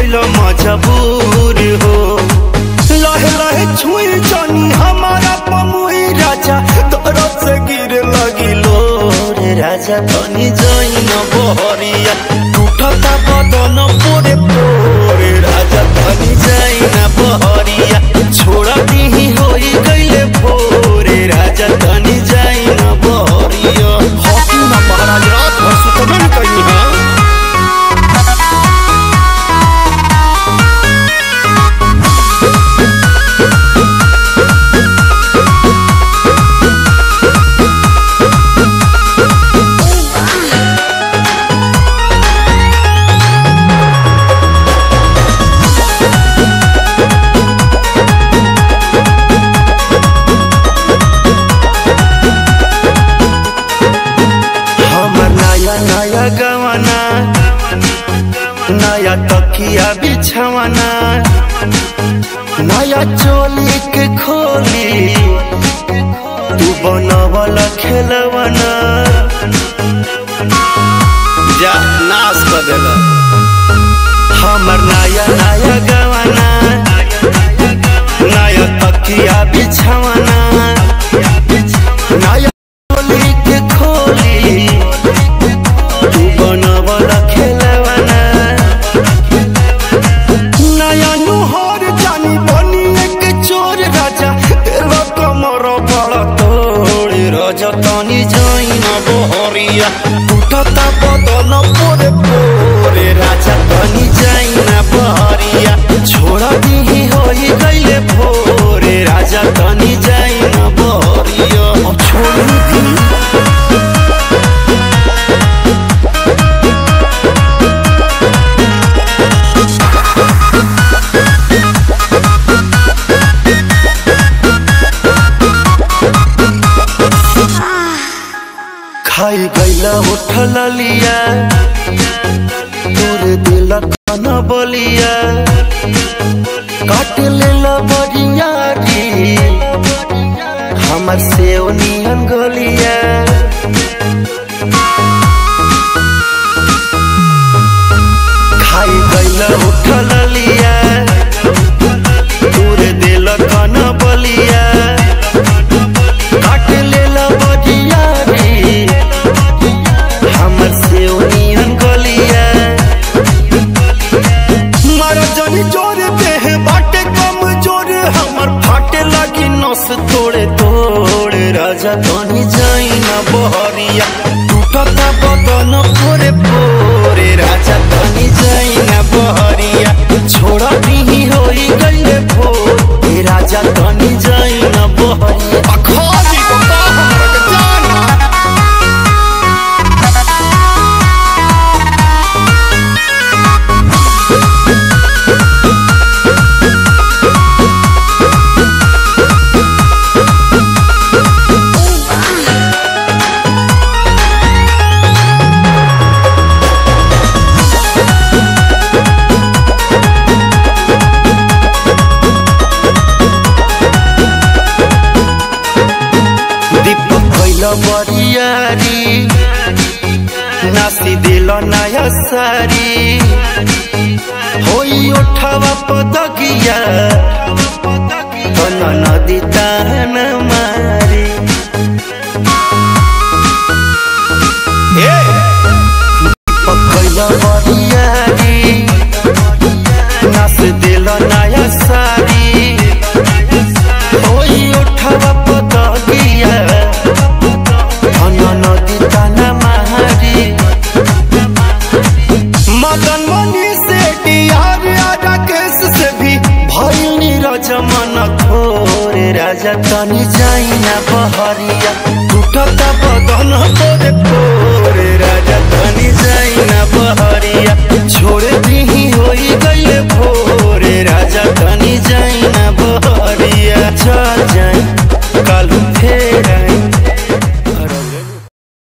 गइल मजबूर हो। लहे लहे छुई जानी हमारा पमुई राजा दरद से गिर लगिलो रे राजा तनी जाइन बहरिया टूटता बदन पोरे पोरे राजा तनी जाइन बहरिया छोड़ा दी होई गइले भोरे राजा तनी जाइन बहरिया। हॉकी ना महाराज रात भर सुतबे न कहीं है। नया गवाना नया तकिया बिछवाना नया चोली के खोली तू बनवल खेलवाना जा नाश कर देला। हमर नया नया गवाना नया तकिया बिछवाना नया चोली के खोली बनवल खेलवाना नया नुहर जानी बनी एक चोर राजा तेरा कमर बड़ा तोड़ राजा तनी जाइन बहरिया टूटता बदन पोरे पोरे राजा तनी जाइन बहरिया छोड़ा दी होई गइले भोरे राजा तनी जाइन बहरिया। अब छोड़ दी खाई गैला उठल लिया तोर दिल कन बलिया काट लेला बरियारी हमर से नियन गलिया। खाई गैला उठल लिया तोर दिल कन बलिया काट लेला बरियारी हमर से नियन गलिया। मारा जानी जोरे देह बाटे कम जोरे हमर फाटे लगी नस तोड़े तोड़े राजा तनी जाइन बहरिया टूटता बदन पोरे पोरे राजा तनी जाइन बहरिया छोड़ा दी होई गइले भोरे राजा तनी जाइन बहरिया। अखाजी बता हमरा के जाना बरियारी नासी दिल नया सारी होई उठावा पदगिया तन नदी तान मारी पकैला बरियारी नास दिल नया सारी होई उठावा पदगिया नदी ताना मारी मदन मनी से डियार राकेश से भी भइल नीरज मन थोरे राजा तनी जाइन बहरिया टूटता बदन पोरे